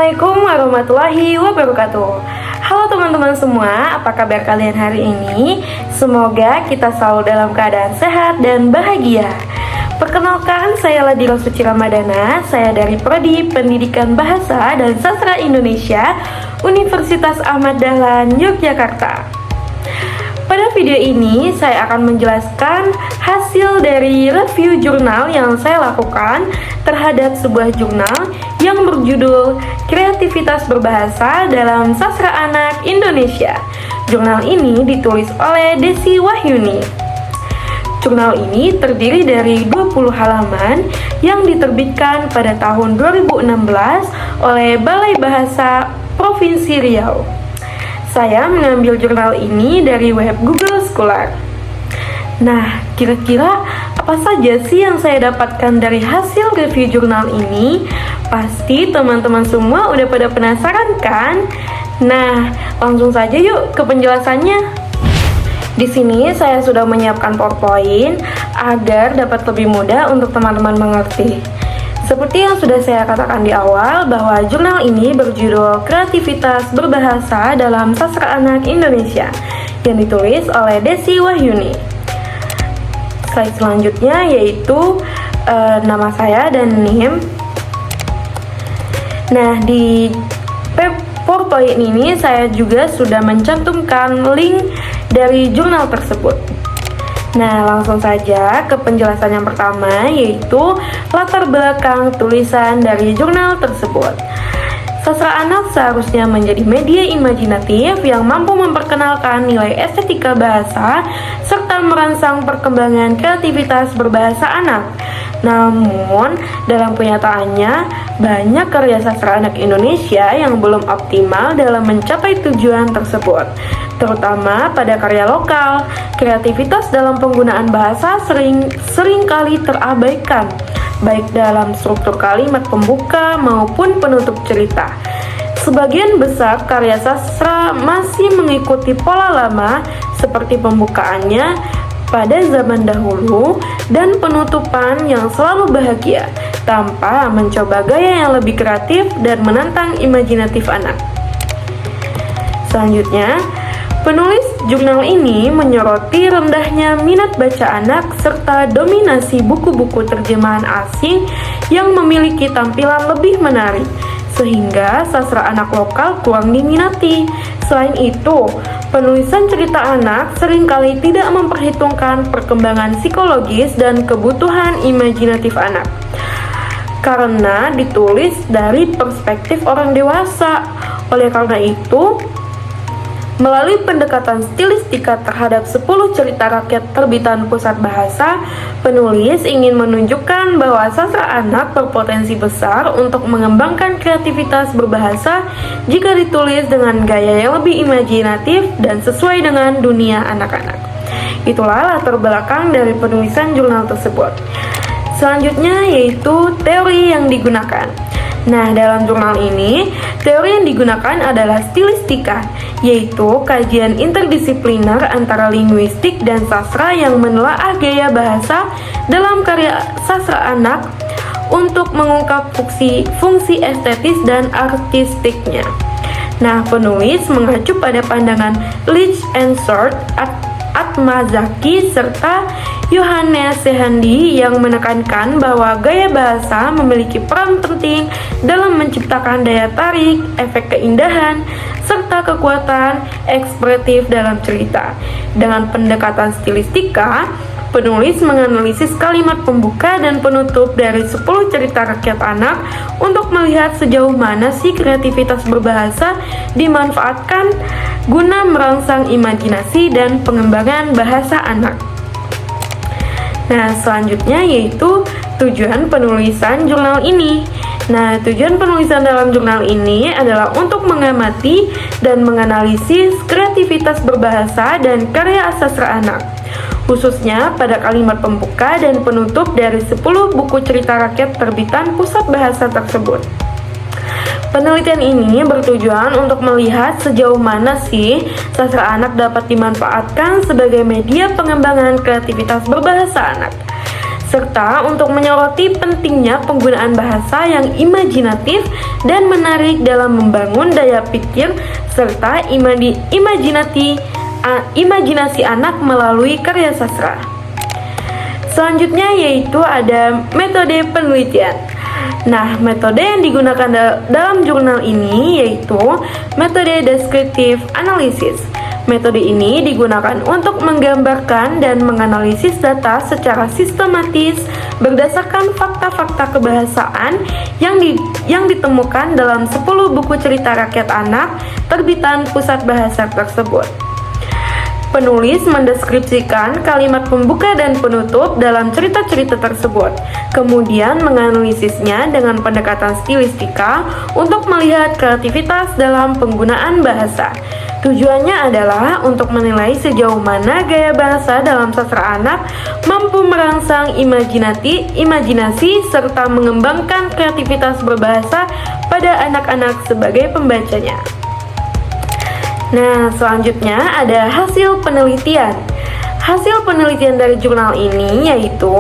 Assalamualaikum warahmatullahi wabarakatuh. Halo teman-teman semua, apa kabar kalian hari ini? Semoga kita selalu dalam keadaan sehat dan bahagia. Perkenalkan, saya Ladira Suci Ramadana. Saya dari Prodi Pendidikan Bahasa dan Sastra Indonesia, Universitas Ahmad Dahlan, Yogyakarta. Pada video ini, saya akan menjelaskan hasil dari review jurnal yang saya lakukan terhadap sebuah jurnal yang berjudul Kreativitas Berbahasa dalam Sastra Anak Indonesia. Jurnal ini ditulis oleh Desi Wahyuni. Jurnal ini terdiri dari 20 halaman yang diterbitkan pada tahun 2016 oleh Balai Bahasa Provinsi Riau. Saya mengambil jurnal ini dari web Google Scholar. Nah, kira-kira apa saja sih yang saya dapatkan dari hasil review jurnal ini? Pasti teman-teman semua udah pada penasaran kan? Nah, langsung saja yuk ke penjelasannya. Di sini saya sudah menyiapkan PowerPoint agar dapat lebih mudah untuk teman-teman mengerti. Seperti yang sudah saya katakan di awal, bahwa jurnal ini berjudul Kreativitas Berbahasa dalam Sastra Anak Indonesia yang ditulis oleh Desi Wahyuni. Slide selanjutnya yaitu nama saya dan NIM. Nah, di PowerPoint ini saya juga sudah mencantumkan link dari jurnal tersebut. Nah, langsung saja ke penjelasan yang pertama, yaitu latar belakang tulisan dari jurnal tersebut. Sastra anak seharusnya menjadi media imajinatif yang mampu memperkenalkan nilai estetika bahasa serta merangsang perkembangan kreativitas berbahasa anak. Namun, dalam kenyataannya, banyak karya sastra anak Indonesia yang belum optimal dalam mencapai tujuan tersebut, terutama pada karya lokal. Kreativitas dalam penggunaan bahasa seringkali terabaikan, baik dalam struktur kalimat pembuka maupun penutup cerita. Sebagian besar karya sastra masih mengikuti pola lama seperti pembukaannya pada zaman dahulu dan penutupan yang selalu bahagia, tanpa mencoba gaya yang lebih kreatif dan menantang imajinatif anak. Selanjutnya, penulis jurnal ini menyoroti rendahnya minat baca anak serta dominasi buku-buku terjemahan asing yang memiliki tampilan lebih menarik, sehingga sastra anak lokal kurang diminati. Selain itu, penulisan cerita anak seringkali tidak memperhitungkan perkembangan psikologis dan kebutuhan imajinatif anak, karena ditulis dari perspektif orang dewasa. Oleh karena itu, melalui pendekatan stilistika terhadap 10 cerita rakyat terbitan Pusat Bahasa, penulis ingin menunjukkan bahwa sastra anak berpotensi besar untuk mengembangkan kreativitas berbahasa jika ditulis dengan gaya yang lebih imajinatif dan sesuai dengan dunia anak-anak. Itulah latar belakang dari penulisan jurnal tersebut. Selanjutnya yaitu teori yang digunakan. Nah, dalam jurnal ini, teori yang digunakan adalah stilistika, yaitu kajian interdisipliner antara linguistik dan sastra yang menelaah gaya bahasa dalam karya sastra anak untuk mengungkap fungsi estetis dan artistiknya. Nah, penulis mengacu pada pandangan Leach and Short, Atma Zaki, serta Yohanes Sehandi yang menekankan bahwa gaya bahasa memiliki peran penting dalam menciptakan daya tarik, efek keindahan, serta kekuatan ekspresif dalam cerita. Dengan pendekatan stilistika, penulis menganalisis kalimat pembuka dan penutup dari 10 cerita rakyat anak untuk melihat sejauh mana sih kreativitas berbahasa dimanfaatkan guna merangsang imajinasi dan pengembangan bahasa anak. Nah, selanjutnya yaitu tujuan penulisan jurnal ini. Nah, tujuan penulisan dalam jurnal ini adalah untuk mengamati dan menganalisis kreativitas berbahasa dan karya sastra anak, khususnya pada kalimat pembuka dan penutup dari 10 buku cerita rakyat terbitan Pusat Bahasa tersebut. Penelitian ini bertujuan untuk melihat sejauh mana sih sastra anak dapat dimanfaatkan sebagai media pengembangan kreativitas berbahasa anak. serta untuk menyoroti pentingnya penggunaan bahasa yang imajinatif dan menarik dalam membangun daya pikir serta imajinasi anak melalui karya sastra. Selanjutnya yaitu ada metode penelitian. Nah, metode yang digunakan dalam jurnal ini yaitu metode descriptive analysis. Metode ini digunakan untuk menggambarkan dan menganalisis data secara sistematis berdasarkan fakta-fakta kebahasaan yang ditemukan dalam 10 buku cerita rakyat anak terbitan Pusat Bahasa tersebut. Penulis mendeskripsikan kalimat pembuka dan penutup dalam cerita-cerita tersebut, kemudian menganalisisnya dengan pendekatan stilistika untuk melihat kreativitas dalam penggunaan bahasa. Tujuannya adalah untuk menilai sejauh mana gaya bahasa dalam sastra anak mampu merangsang imajinasi serta mengembangkan kreativitas berbahasa pada anak-anak sebagai pembacanya. Nah, selanjutnya ada hasil penelitian. Hasil penelitian dari jurnal ini yaitu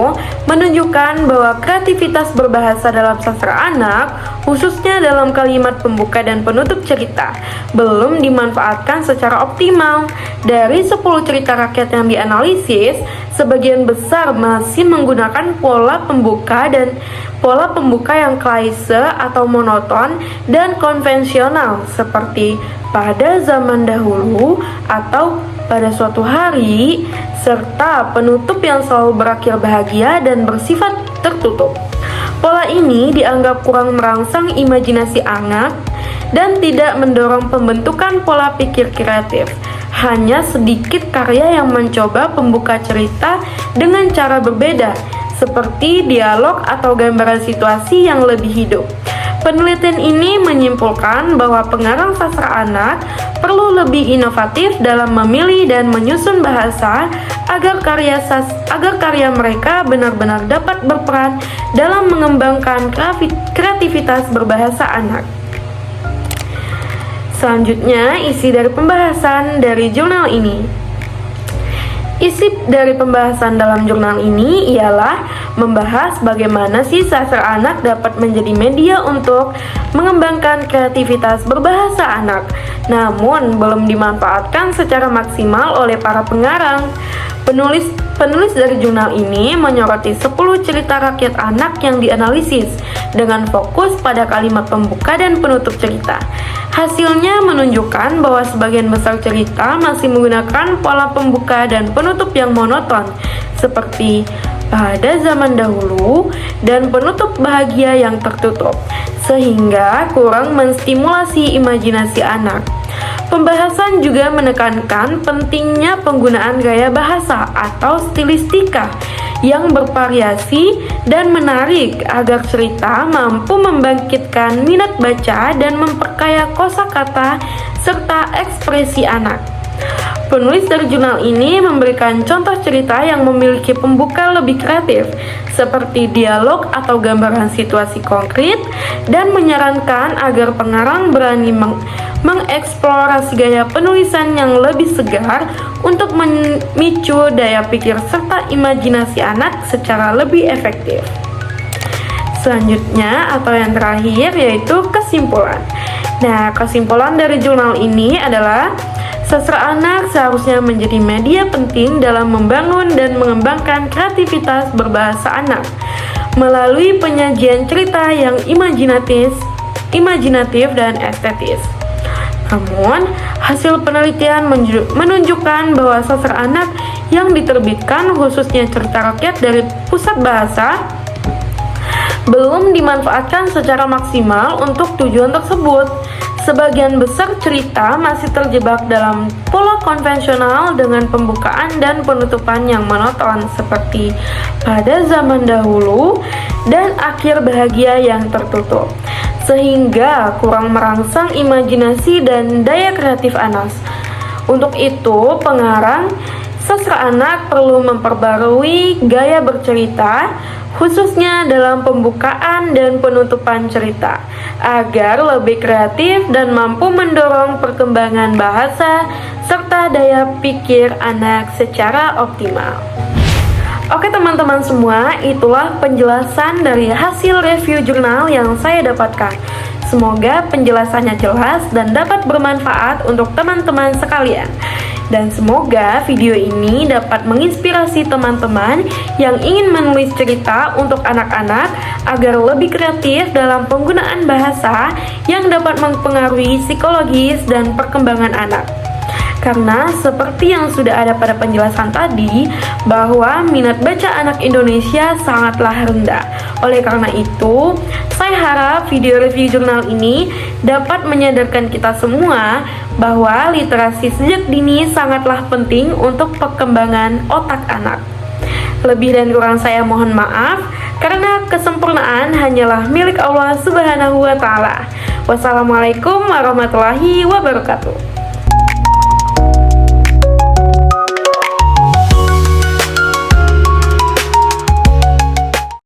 menunjukkan bahwa kreativitas berbahasa dalam sastra anak, khususnya dalam kalimat pembuka dan penutup cerita, belum dimanfaatkan secara optimal. Dari 10 cerita rakyat yang dianalisis, sebagian besar masih menggunakan pola pembuka yang klise atau monoton dan konvensional seperti pada zaman dahulu atau pada suatu hari, serta penutup yang selalu berakhir bahagia dan bersifat tertutup. Pola ini dianggap kurang merangsang imajinasi anak dan tidak mendorong pembentukan pola pikir kreatif. Hanya sedikit karya yang mencoba pembuka cerita dengan cara berbeda, seperti dialog atau gambaran situasi yang lebih hidup. Penelitian ini menyimpulkan bahwa pengarang sastra anak perlu lebih inovatif dalam memilih dan menyusun bahasa agar karya mereka benar-benar dapat berperan dalam mengembangkan kreativitas berbahasa anak. Selanjutnya, isi dari pembahasan dari jurnal ini. Isi dari pembahasan dalam jurnal ini ialah membahas bagaimana sih sastra anak dapat menjadi media untuk mengembangkan kreativitas berbahasa anak, namun belum dimanfaatkan secara maksimal oleh para pengarang. Penulis dari jurnal ini menyoroti 10 cerita rakyat anak yang dianalisis dengan fokus pada kalimat pembuka dan penutup cerita. Hasilnya menunjukkan bahwa sebagian besar cerita masih menggunakan pola pembuka dan penutup yang monoton, seperti pada zaman dahulu dan penutup bahagia yang tertutup, sehingga kurang menstimulasi imajinasi anak. Pembahasan juga menekankan pentingnya penggunaan gaya bahasa atau stilistika yang bervariasi dan menarik agar cerita mampu membangkitkan minat baca dan memperkaya kosakata serta ekspresi anak. Penulis dari jurnal ini memberikan contoh cerita yang memiliki pembuka lebih kreatif, seperti dialog atau gambaran situasi konkret, dan menyarankan agar pengarang berani mengeksplorasi gaya penulisan yang lebih segar untuk memicu daya pikir serta imajinasi anak secara lebih efektif. Selanjutnya atau yang terakhir yaitu kesimpulan. Nah, kesimpulan dari jurnal ini adalah sastra anak seharusnya menjadi media penting dalam membangun dan mengembangkan kreativitas berbahasa anak melalui penyajian cerita yang imajinatif dan estetis. Namun, hasil penelitian menunjukkan bahwa sastra anak yang diterbitkan khususnya cerita rakyat dari Pusat Bahasa belum dimanfaatkan secara maksimal untuk tujuan tersebut. Sebagian besar cerita masih terjebak dalam pola konvensional dengan pembukaan dan penutupan yang monoton seperti pada zaman dahulu dan akhir bahagia yang tertutup, sehingga kurang merangsang imajinasi dan daya kreatif anak. Untuk itu, pengarang sastra anak perlu memperbarui gaya bercerita, khususnya dalam pembukaan dan penutupan cerita, agar lebih kreatif dan mampu mendorong perkembangan bahasa serta daya pikir anak secara optimal. Oke teman-teman semua, itulah penjelasan dari hasil review jurnal yang saya dapatkan. Semoga penjelasannya jelas dan dapat bermanfaat untuk teman-teman sekalian. Dan semoga video ini dapat menginspirasi teman-teman yang ingin menulis cerita untuk anak-anak agar lebih kreatif dalam penggunaan bahasa yang dapat mempengaruhi psikologis dan perkembangan anak. Karena seperti yang sudah ada pada penjelasan tadi, bahwa minat baca anak Indonesia sangatlah rendah. Oleh karena itu, saya harap video review jurnal ini dapat menyadarkan kita semua bahwa literasi sejak dini sangatlah penting untuk perkembangan otak anak. Lebih dan kurang saya mohon maaf, karena kesempurnaan hanyalah milik Allah Subhanahu wa Ta'ala. Wassalamualaikum warahmatullahi wabarakatuh.